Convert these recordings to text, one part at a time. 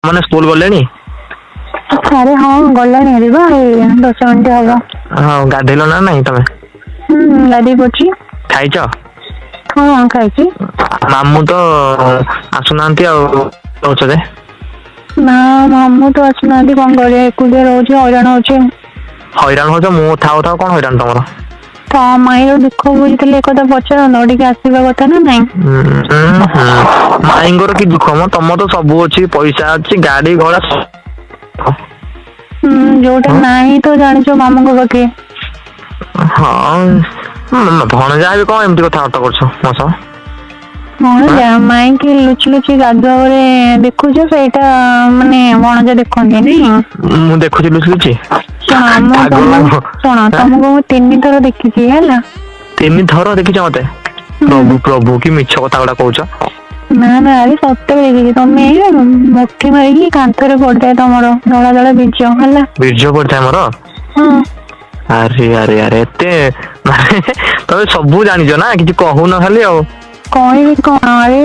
ମାନେ ସ୍କୁଲ ଗଲେଣି? ଆରେ ହଁ ଗଲାଣି ଆରେ ବା 10 ମିନିଟ ହବ। ହଁ ଗାଧେଇଲ ନା ନାଇଁ ତମେ? ଗାଧେଇ ପଡିଛି। ଖାଇଛ? ହଁ ଖାଇଛି। ମାମୁଁ ତ ଆସୁନାହାନ୍ତି ଆଉ ରହୁଛ ଯେ। ନା ମାମୁଁ ତ ଆସୁନାହାନ୍ତି, କଣ କରିବା ଏକୁଟିଆ ରହୁଛି, ହଇରାଣ ହଉଛି। ହଇରାଣ ହଉଛ, ମୁଁ ଥାଉ ଥାଉ କଣ ହଇରାଣ ତମର? ତ ମାଇଁର ଦୁଃଖ ବୁଝିଥିଲେ ଏକଥା ପଚାରନ୍ତ, ଟିକେ ଆସିବା କଥା ନା ନାଇଁ। ମାଇଁଙ୍କର କି ଦୁଃଖ ମ, ତମର ତ ସବୁ ଅଛି, ପଇସା ଅଛି, ଗାଡି ଘୋଡା ଯୋଉଟା ନାହିଁ ତ ଜାଣିଛ ମାମୁଁଙ୍କ ପାଖେ। ହଁ ଭଣଜା ବି କଣ ଏମିତି କଥାବାର୍ତ୍ତା କରୁଛ ମୋ ସହ? ଭଣଜା ମାଇଁକି ଲୁଚି ଲୁଚି ଗାଧୁଆବେଳେ ଦେଖୁଛ, ସେଇଟା ମାନେ ଭଣଜା ଦେଖନ୍ତିନି। ମୁଁ ଦେଖୁଛି ଲୁଚି ଲୁଚି? ଶୁଣ ତମକୁ ମୁଁ 3 ଥର ଦେଖିଛି ହେଲା। 3 ଥର ଦେଖିଛ ମତେ? ହୁଁ। ପ୍ରଭୁ ପ୍ରଭୁ କି ମିଛ କଥା ଗୁଡା କହୁଛ। ନା ନା ଆରେ ସତରେ ଦେଖିଛି, ତମେ ମୁଠି ମାରିକି କାନ୍ଥରେ ପଡିଥାଏ ତମର ଧଳା ଧଳା ବୀଜ ହେଲା। ବୀର୍ଯ୍ୟ ପଡିଥାଏ ମୋର? ହଁ। ଆରେ ଆରେ ଆରେ ଏତେ ମାନେ ତମେ ସବୁ ଜାଣିଛ ନା, କିଛି କହୁନ ଖାଲି ଆଉ। କହିବି କଣ, ଆରେ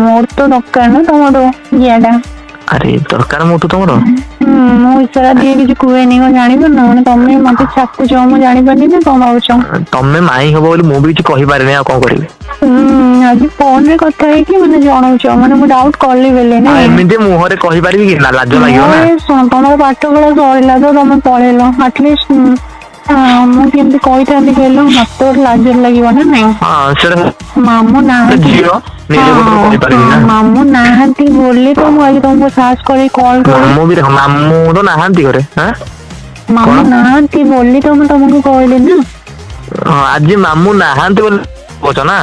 ମୋର ତ ଦରକାର ନା ତମଠୁ ଟା। ଆରେ ଦରକାର ମୋଠୁ ତମର? ମୁଁ ଇଶାରା ଦିଏ କିଛି କୁହେନି, କଣ ଜାଣିପାରୁନ? ମାନେ ତମେ ମତେ ଛାକୁଛ, ମୁଁ ଜାଣିପାରୁନି ନା କଣ ଭାବୁଛ? ତମେ ମାଇଁ ହବ ବୋଲି ମୁଁ ବି କିଛି କହିପାରିନି, ଆଉ କଣ କରିବି? ଆଜି ଫୋନରେ କଥା ହେଇକି ମାନେ ଜଣଉଛ, ମାନେ ମୁଁ ଡାଉଟ କଲି ବେଲେ ଆଉ ନାଇଁ। ଏମିତି ମୁହଁରେ କହିପାରିବି କି, ନା ଲାଜ ଲାଗିବ ନା। ତମର ପାଠ ପଢା ସରିଲା ତ ତମେ ପଳେଇଲ, ଆଟଲିଷ୍ଟ ମୁଁ କେମିତି କହିଥାନ୍ତି କହିଲ, ମତେ ଗୋଟେ ଲାଜ ଲାଗିବ ନା ନାଇଁ। ହଁ ସେଟା ମାମୁଁ ନାହାନ୍ତି। ଝିଅ ନିଜ ପଟରୁ କହିପାରିବି ନା। ମାମୁଁ ନାହାନ୍ତି ବୋଲି ତ ମୁଁ ଆଜି ତମକୁ ସାହସ କରି କଲ୍ କଲି। ମାମୁଁ ବି ଦେଖ, ମାମୁଁ ତ ନାହାନ୍ତି ଘରେ। କଣ ମାମୁଁ ନାହାନ୍ତି ବୋଲି ତ ମୁଁ ତମକୁ କହିଲି ନା। ହଁ ଆଜି ମାମୁଁ ନାହାନ୍ତି ବୋଲି କହୁଛ ନା,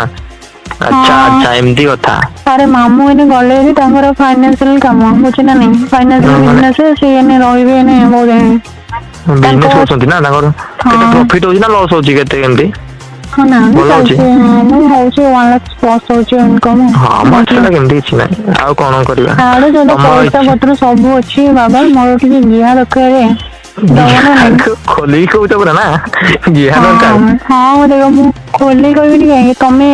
ଆଚ୍ଛା ହଁ ଆଚ୍ଛା ଏମିତି କଥା। ଆରେ ମାମୁଁ ଏଇନେ ଗଲେ ହେରି ତାଙ୍କର ଫାଇନାନ୍ସିଆଲ କାମ ବୁଝିଲ ନା ନାଇଁ, ଫାଇନାନ୍ସିଆଲ ମାନେ ବିଜନେସ। ସେ ଏଇନେ ରହିବେ ବହୁତ ଦିନ। ବିଜନେସ କରୁଛନ୍ତି ନା, ତାଙ୍କର କେତେ ହଁ ପ୍ରଫିଟ ହଉଛି ନା ଲସ୍ ହଉଛି କେତେ କେମିତି? ହଁ ନା ଭଲ ହଉଛି? ଚାଲିଛି ହଉଛି 1 ଲାଖ ପ୍ଲସ ହଉଛି ଇନକମ୍ ହଁ ମ ମନ୍ଥଲି। ସେଟା କେମିତି କିଛି ନାହିଁ, ଆଉ କଣ କରିବା ଛାଡ ସେଟା ତମ ପଇସା ଇଚ୍ଛା। ପତ୍ର ସବୁ ଅଛି ବାବା, ମୋର ଟିକେ ଯିଆ ଦରକାର। ଦବ ନା ନାଇଁ? ଖୋଲିକି କହୁଛ ପୁରା ନା, ଯିହା ଦରକାର। ହଁ ଦେଖ ମୁଁ ଖୋଲି କହିବିନି କାହିଁକି, ତମେ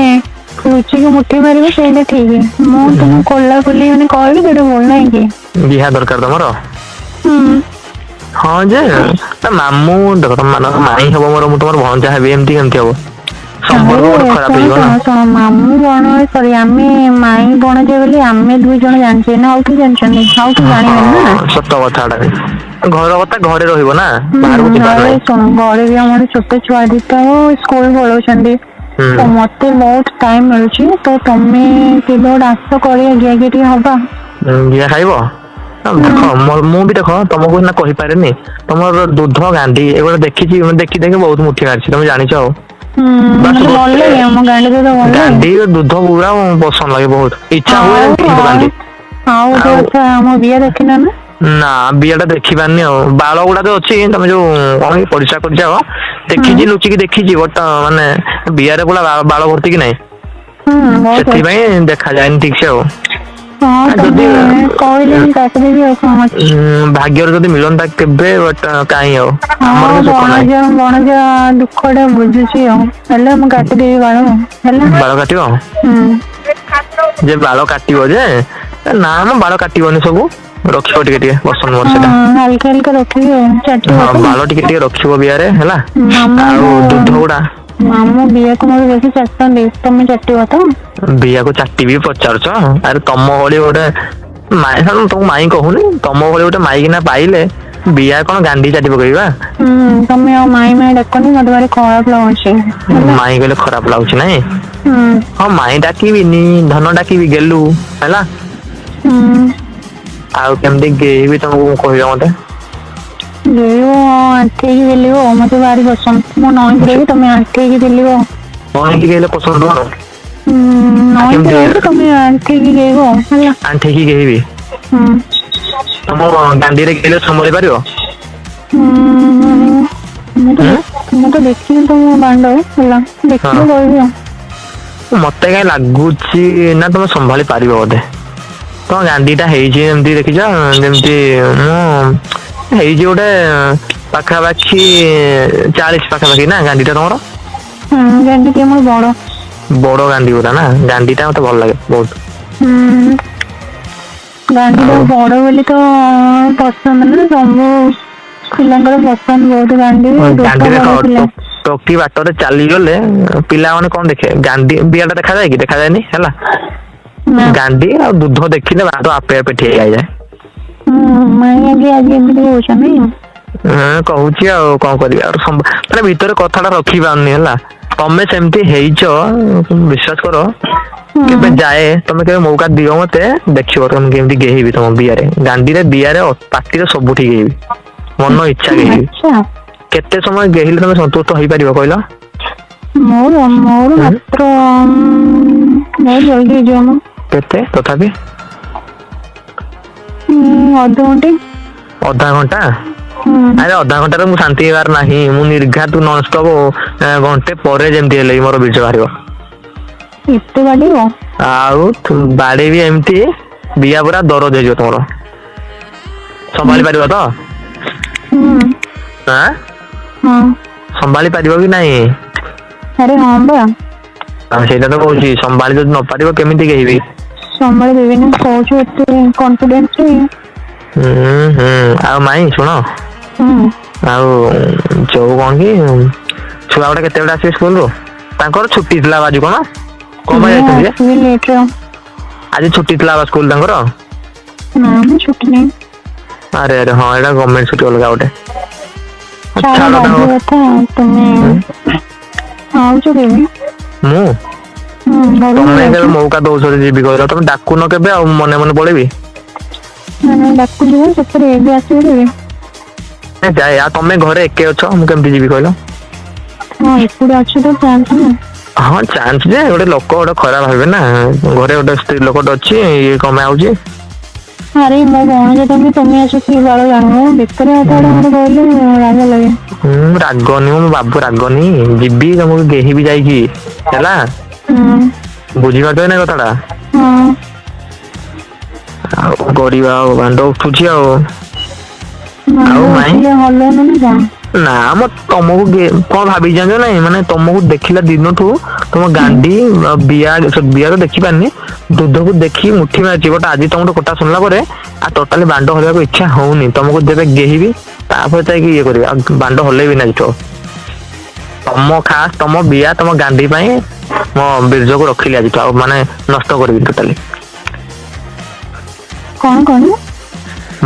ଲୁଚିକି ମୁଠି ମାରିବ ସେଇଟା ଠିକ। ମୁଁ ତମକୁ ଖୋଲା ଖୋଲି ମାନେ କହିବି ସେଇଟା ଭଲ ନାଇଁ କି? ଯିହା ଦରକାର ତମର? ହୁଁ। ହଁ ଯେ ମାମୁଁ ଦେଖ, ତମ ମାନଙ୍କର ମାଇଁ ହବ ମୋର, ମୁଁ ତମର ଭଣଜା ହେବି, ଏମିତି କେମିତି ହବ? ସମ୍ପର୍କ ଆରେ ଗୋଟେ ଖରାପ ହେଇଯିବ ନା। ଶୁଣ ମାମୁଁ ସରି ଆମେ ମାଇଁ ଭଣଜା ବୋଲି ଆମେ 2 ଜଣ ଜାଣିଛେ ନା, ଆଉ କିଏ ଜାଣିଛନ୍ତି? ଆଉ କିଏ ଜାଣିବେନି ନା। ହଁ ସତ କଥାଟା ବି, ଘର କଥା ଘରେ ରହିବ ନା, ବାହାରକୁ ଯିବାର ଘରେ ନାହିଁ। ଶୁଣ ଘରେ ବି ଆମର ଛୋଟ ଛୁଆ ଦିଟା ସ୍କୁଲ ପଳଉଛନ୍ତି, ତ ହୁଁ ମତେ ବହୁତ ଟାଇମ ମିଳୁଛି, ତ ତମେ କେବେ ଗୋଟେ ଆସ କରିବା ଯିଆକି ଟିକେ ହବା। ଯିଆ ଖାଇବ? ଦେଖ ମୁଁ ବି ଦେଖ ତମକୁ ସିନା କହିପାରେନି, ତମର ଦୁଧ ଗାଣ୍ଡି ଏଗୁଡା ଦେଖିଛି, ଦେଖି ଦେଖି ବହୁତ ମୁଠି ମାରିଛି, ତମେ ଜାଣିଛ ଆଉ। ବାସ୍ ମତେ ଭଲ ଗୋଟେ ଲାଗେ ଆମ ଗାଣ୍ଡି ଦୁଧ ଭଲ ଲାଗେ। ଗାଣ୍ଡି ଦୁଧ ପୁରା ପସନ୍ଦ ଲାଗେ ବହୁତ, ଇଚ୍ଛା ହୁଏ ଆଉ ପିଇବ ଗାଣ୍ଡି। ଆଉ ଗୋଟେ କଥା, ଆମ ବିଆ ଦେଖିନ ନା? ନା ବିଆ ଟା ଦେଖି ପାରନି ଆଉ, ବାଳ ଗୁଡା ତ ଅଛି, ତମେ ଯୋଉ କଣ ପରିସ୍ରା କରିଯାଅ ହୁଁ ଦେଖିଛି, ଲୁଚିକି ଦେଖିଛି, ବଟ ମାନେ ବିଆରେ ପୁରା ବାଳ ଭର୍ତ୍ତି କି ନାହିଁ। ବହୁତ ଅଛି। ସେଥିପାଇଁ ଦେଖାଯାଏନି ଠିକ ସେ ଆଉ। ହଁ ଯଦି ତମେ କହିଲେ ମୁଁ କାଟିଦେବି ଆଉ କଣ ଅଛି। ଭାଗ୍ୟରେ ଯଦି ମିଳନ୍ତା କେବେ, ବଟ କାହିଁ ଆଉ। ଆମର ହଁ ବି ସୁଖ ନାହିଁ। ଭଣଜା ଦୁଃଖ ଟା ବୁଝୁଛି ଆଉ, ହେଲେ ମୁଁ କାଟିଦେବି ବାଳ ହେଲା। ବାଳ କାଟିବ ଯେ ବାଳ କାଟିବ ଯେ, ନା ମ ବାଳ କାଟିବନି ସବୁ, ରଖିବ ଟିକେ ଟିକେ ପସନ୍ଦ ମୋର ସେଇଟା। ହାଲକା ହାଲକା ରଖିବି ଆଉ, ଚାଟିବ ହଁ ତ। ବାଳ ଟିକେ ଟିକେ ରଖିବ ବିଆରେ ହେଲା, ମାମୁଁ ଆଉ ଦୁଧ ଗୁଡା ମାମୁଁ ବିଆକୁ ମୋର ବେଶୀ ଚାଟନ୍ତି, ତମେ ଚାଟିବ ତ? ବିଆକୁ ଚାଟିବି ପଚାରୁଛ, ଆରେ ତମ ଭଳି ଗୋଟେ ତମକୁ ମାଇଁ କହୁନି, ତମ ଭଳି ଗୋଟେ ମାଇକିନା ପାଇଲେ ବିଆ କଣ ଗାଣ୍ଡି ଚାଟି ପକେଇବି ବା। ତମେ ଆଉ ମାଇଁ ମାଇଁ ଡାକନି, ମତେ ଭାରି ଖରାପ ଲାଗୁଛି ହେଲା। ମାଇଁ କହିଲେ ଖରାପ ଲାଗୁଛି ନାଇଁ। ହୁଁ। ହଁ ମାଇଁ ଡାକିବିନି, ଧନ ଡାକିବି ଗେଲୁ ହେଲା। ହୁଁ। ଆଉ କେମିତି ଗେଇବି ତମକୁ କହିବ ମତେ? ଗେଳିବ ଆଣ୍ଠେଇକି ଗେଲିବ, ମତେ ଭାରି ପସନ୍ଦ, ମୁଁ ନଇଁ କି ରହିବି ତମେ ଆଣ୍ଠେଇକି ପେଲିବ। ନଇକି ଗେଲିଲେ ପସନ୍ଦ ନୁହଁ? ନଇଁକି କେମିତି ରହିବି, ତମେ ଆଣ୍ଠେଇକି ଗେଇବ ହେଲା। ଆଣ୍ଠେଇକି ଗେଇବି? ହୁଁ। ତମ ଦାଣ୍ଡିରେ ଗେଇଲେ ସମ୍ଭାଳି ପାରିବ? ହୁଁ ମୁଁ ତ ଦେଖିନି ତମ ଦାଣ୍ଡ ହେଲା, ହଁ ଦେଖିଲେ କହିବି ଆଉ। ମତେ କାଇଁ ଲାଗୁଛି ନା ତମେ ସମ୍ଭାଳି ପାରିବ ବୋଧେ। ତମ ଗାଣ୍ଡି ଟା ହେଇଛି ଏମତି ଦେଖିଛ, ଯେମିତି ମୁଁ ହେଇଛି ଗୋଟେ ପାଖାପାଖି 40 ପାଖାପାଖି ନା ଗାଣ୍ଡି ଟା ତମର? ଗାଣ୍ଡି ଟିକେ ମୋର ବଡ। ବଡ ଗାଣ୍ଡି ଗୁରା ନା, ଗାଣ୍ଡି ଟା ମତେ ଭଲ ଲାଗେ ବହୁତ। ହୁଁ। ଗାଣ୍ଡିଟା ବଡ ବୋଲି ତ ପସନ୍ଦ ନା, ସବୁ ପିଲାଙ୍କର ପସନ୍ଦ ବହୁତ ଗାଣ୍ଡି। ଗାଣ୍ଡି ଦେଖ ଟୋକି ବାଟରେ ଚାଲିଗଲେ ପିଲାମାନେ କଣ ଦେଖେ, ଗାଣ୍ଡି ବିଆଟା ଦେଖାଯାଏ କି, ଦେଖାଯାଏନି ହେଲା। ଗାଣ୍ଡି ଆଉ ଦୁଧ ଦେଖିଲେ ବାଟ ଆପେ ଆପେ ଠିଆ ହେଇଯାଏ। ଆଜି ଏମିତି କହୁଛ ନାଇଁ? କହୁଛି ଆଉ କଣ କରିବା, ମାନେ ଭିତରେ କଥାଟା ରଖି ପାରୁନି ହେଲା। ତମେ ସେମିତି ହେଇଛ, ବିଶ୍ୱାସ କର। କେବେ ଯାଏ ତମେ କେବେ ମୌକା ଦିଅ ମତେ, ଦେଖିବ ତମେ କେମିତି ଗେହିବି ତମ ବିଆରେ। ଗାଣ୍ଡିରେ ବିଆରେ ପାଟିରେ ସବୁଠି ଗେହିବି, ମନ ଇଚ୍ଛା ଗେହିବି। କେତେ ସମୟ ଗେହିଲେ ତମେ ସନ୍ତୁଷ୍ଟ ହେଇପାରିବ କହିଲ? ମୋର ମାତ୍ର ବହୁତ ଜଲ୍ଦି ହେଇଯିବ ମ। କେତେ ତଥାପି? ଅଧଘଣ୍ଟେ। ଅଧା ଘଣ୍ଟା? ଆରେ ଅଧା ଘଣ୍ଟାରେ ମୁଁ ଶାନ୍ତି ହେବାର ନାହିଁ। ମୁଁ ନିର୍ଘାତ ନନଷ୍ଟପ ଘଣ୍ଟେ ପରେ ଯେମିତି ହେଲେ ମୋର ବୀର୍ଯ୍ୟ ବାହାରିବ। ଏତେ ବାଡେଇବ? ଆଉ ବାଡେଇବି ଏମିତି, ବିଆ ପୁରା ଦରଜ ହେଇଯିବ ତମର। ସମ୍ଭାଳି ପାରିବ ତ? ସମ୍ଭାଳି ପାରିବ କି ନାଇଁ? ଆରେ ହଁ ବା। ସେଇଟା ତ କହୁଛି, ସମ୍ଭାଳି ଯଦି ନ ପାରିବ କେମିତି ଗେହିବି? ସମ୍ଭାଳି ଦେବିନି କହୁଛୁ ଏତେ କନଫିଡେନ୍ସରେ। ଆଉ ମାଇଁ ଶୁଣ, ଆଉ ଯୋଉ କଣ କି, ଛୁଆ ଗୁଡା କେତେବେଳେ ଆସିବେ ସ୍କୁଲରୁ? ତାଙ୍କର ଛୁଟି ଥିଲା ଆଜି କଣ? କଣ ପାଇଁ ଯାଇଛନ୍ତି ଯେ? ଆଜି ଛୁଟି ଥିଲା ବା ସ୍କୁଲ ତାଙ୍କର? ନା ଛୁଟି ନାହିଁ। ଆରେ ଆରେ ହଁ, ଏଇଟା ଗଭର୍ଣ୍ଣମେଣ୍ଟ ଛୁଟି ଅଲଗା ଗୋଟେ। ତମେ ଆଉଛ କେବେ? ମୁଁ? ତମେ କେବେ ମୌକା ଦଉଛ ଯିବି କହିଲ? ତମେ ଡାକୁନ କେବେ, ଆଉ ମନେ ମନେ ପଳେଇବି। ଡାକୁଛି ସତରେ, ଏବେ ଆସିବ କେବେ? ଯାଏ। ଆଉ ତମେ ଘରେ ଏକେ ଅଛ, ମୁଁ କେମିତି ଯିବି କହିଲ? ହଁ ଏକୁଟିଆ ଅଛୁ ତ, ଚାନ୍ସ ନା। ହଁ ଚାନ୍ସ ଯେ, ଗୋଟେ ଲୋକ ଗୋଟେ ଖରାପ ଭାବିବେ ନା, ଘରେ ଗୋଟେ ସ୍ତ୍ରୀ ଲୋକଟେ ଅଛି, ଇଏ କଣ ପାଇଁ ଆଉଛି? ଆରେ ମୋ ଭଣଜା ତମେ ଆସ କି ବାଳ ଜାଣିବ, ବେକାରିଆ କଥା ଗୁଡା ମତେ କହିଲେ ରାଗ ଲାଗେ। ରାଗନି ମୋ ବାବୁ, ରାଗନି। ଯିବି ତମକୁ ଗେହିବି ଯାଇକି ହେଲା। ବୁଝିପାରୁଛ ନା କଥାଟା? ଆଉ କରିବା, ଆଉ ବାଣ୍ଡ ଉଠୁଛି ଆଉ। ଆଉ ମାଇଁ ନା ମ, ତମକୁ କଣ ଭାବିକି ଜାଣିଛ ନାଇଁ, ମାନେ ତମକୁ ଦେଖିଲା ଦିନଠୁ ତମ ଗାଣ୍ଡି ବିଆ ତ ଦେଖି ପାରିନି, ଦୁଧକୁ ଦେଖି ମୁଠି ମାରିଛି। ବଟ ଆଜି ତମଠୁ କଥା ଶୁଣିଲା ପରେ ଆଉ ଟୋଟାଲି ବାଣ୍ଡ ହଲେଇବାକୁ ଇଚ୍ଛା ହଉନି। ତମକୁ ଯେବେ ଗେହିବି ତାପରେ ଯାଇକି ଇଏ କରିବି, ଆଉ ବାଣ୍ଡ ହଲେଇବି ନା ଯିବ। ତମ ବିଆ, ତମ ଗାଣ୍ଡି ପାଇଁ ମୋ ବୀର୍ଯ୍ୟକୁ ରଖିଲି ଆଜିଠୁ, ଆଉ ମାନେ ନଷ୍ଟ କରିବି ଟୋଟାଲି। କଣ?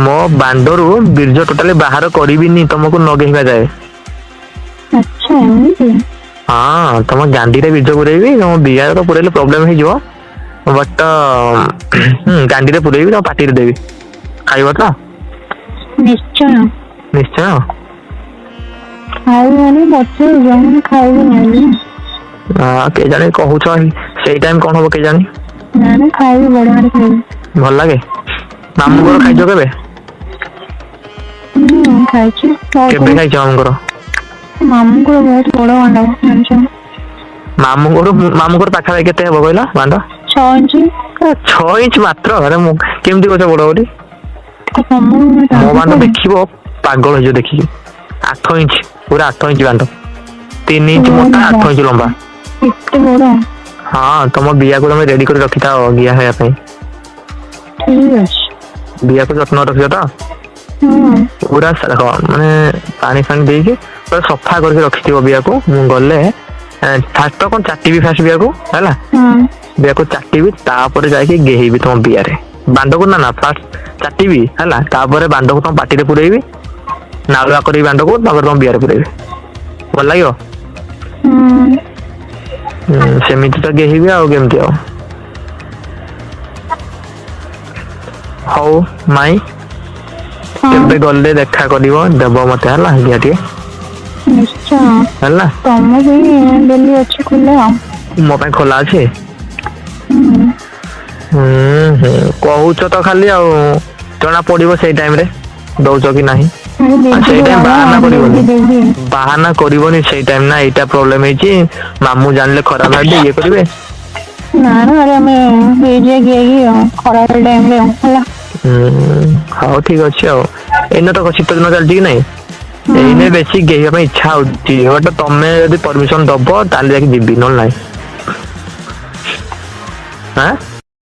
ମୋ ବାଣ୍ଡରୁ ବୀର୍ଯ୍ୟ ଟୋଟାଲି ବାହାର କରିବିନି ତମକୁ ନ ଗେହିବା ଯାଏ। ଆଚ୍ଛା ଏମିତି? ହଁ, ତମ ଗାଣ୍ଡିରେ ବୀର୍ଯ୍ୟ ପୁରେଇବି, ତମ ବିଆରେ ତ ପୁରେଇଲେ ପ୍ରୋବ୍ଲେମ ହେଇଯିବ। ବଟ ଗାଣ୍ଡିରେ ପୁରେଇବି, ତମ ପାଟିରେ ଦେବି। ଖାଇବ ତ? ନିଶ୍ଚୟ। ନିଶ୍ଚୟ। ଖାଇବି ମାନେ ଖାଇବି। କେଜାଣି କହୁଛ, ସେଇ ଟାଇମ କଣ ହବ କେଜାଣି? ନା ଖାଇବି, ବଢିଆରେ ଖାଇବି। ଭଲ ଲାଗେ? ମାମୁଁ ଘର ଖାଇଛ କେବେ? ଖାଇଛି। କେବେ ଖାଇଛ ମାମୁଁ ଘର? ମାମୁଁଙ୍କର ବହୁତ ବଡ ବାଣ୍ଡ, ଜାଣିଛ? ମାମୁଁଙ୍କର ପାଖାପାଖି କେତେ ହବ କହିଲ ବାଣ୍ଡ? 6 ଇଞ୍ଚ। 6 ଇଞ୍ଚ ମାତ୍ର? ଆରେ ମୁଁ କେମିତି କହୁଛ ବଡ ବୋଲି? ମୋ ବାଣ୍ଡ ଦେଖିବ ପାଗଳ ହେଇଯିବ ଦେଖିକି। 8 ଇଞ୍ଚ, ପୁରା 8 ଇଞ୍ଚ ବାଣ୍ଡ। 3 ଇଞ୍ଚ ମୋଟା, 8 ଇଞ୍ଚ ଲମ୍ବା। ଏତେ ବଡ? ହଁ, ତମ ବିଆକୁ ତମେ ରେଡି କରି ରଖିଥାଅ ଗିଆ ହେବା ପାଇଁ। ଠିକ ଅଛି। ବିଆକୁ ଯତ୍ନ ରଖିବ ତ? ପୁରା ମାନେ ପାଣି ଫାଣି ଦେଇକି ପୁରା ସଫା କରିକି ରଖିଥିବ ବିଆକୁ। ମୁଁ ଗଲେ ଫାଷ୍ଟ ତ କଣ ଚାଟିବି, ଫାଷ୍ଟ ବିଆକୁ ହେଲା। ବିଆକୁ ଚାଟିବି, ତାପରେ ଯାଇକି ଗେହିବି ତମ ବିଆରେ। ବାଣ୍ଡକୁ ନା ଫାଷ୍ଟ ଚାଟିବି ହେଲା, ତାପରେ ବାଣ୍ଡକୁ ତମ ପାଟିରେ ପୁରେଇବି, ନାଳୁଆ କରିବି ବାଣ୍ଡକୁ, ତାପରେ ତମ ବିଆରେ ପୁରେଇବି। ଭଲ ଲାଗିବ? ସେମିତି ତ ଗେହିବି, ଆଉ କେମିତି ଆଉ। ହଉ ମାଇଁ, କେବେ ଗଲେ ଦେଖା କରିବ, ଦେବ ମତେ ହେଲା ଗିଆ ଟିକେ। ନିଶ୍ଚୟ ହେଲା। ତମ ପାଇଁ ଡେଲି ଅଛି ଖୋଲା। ମୋ ପାଇଁ ଖୋଲା ଅଛି? କହୁଛ ତ ଖାଲି, ଆଉ ଜଣା ପଡିବ ସେଇ ଟାଇମ ରେ ଦଉଛ କି ନାହିଁ। ସେଇ ଟାଇମ ବାହାନା କରିବନି, ବାହାନା କରିବନି ସେଇ ଟାଇମ ନା ଏଇଟା ପ୍ରୋବ୍ଲେମ ହେଇଛି, ମାମୁଁ ଜାଣିଲେ ଖରାପ ଭାବିବେ, ଇଏ କରିବେ। ନା ଆମେ ଖରାପ ଟାଇମରେ ହେଲା। ହଉ ଠିକ ଅଛି। ଆଉ ଏଇନା ତ ଶୀତ ଦିନ ଚାଲିଛି କି ନାଇଁ? ଏଇନେ ବେଶୀ ଗେହିବା ପାଇଁ ଇଚ୍ଛା ହଉଛି, ବଟ ତମେ ଯଦି ପରମିସନ ଦବ ତାହେଲେ ଯାଇକି ଯିବି, ନହେଲେ ନାହିଁ।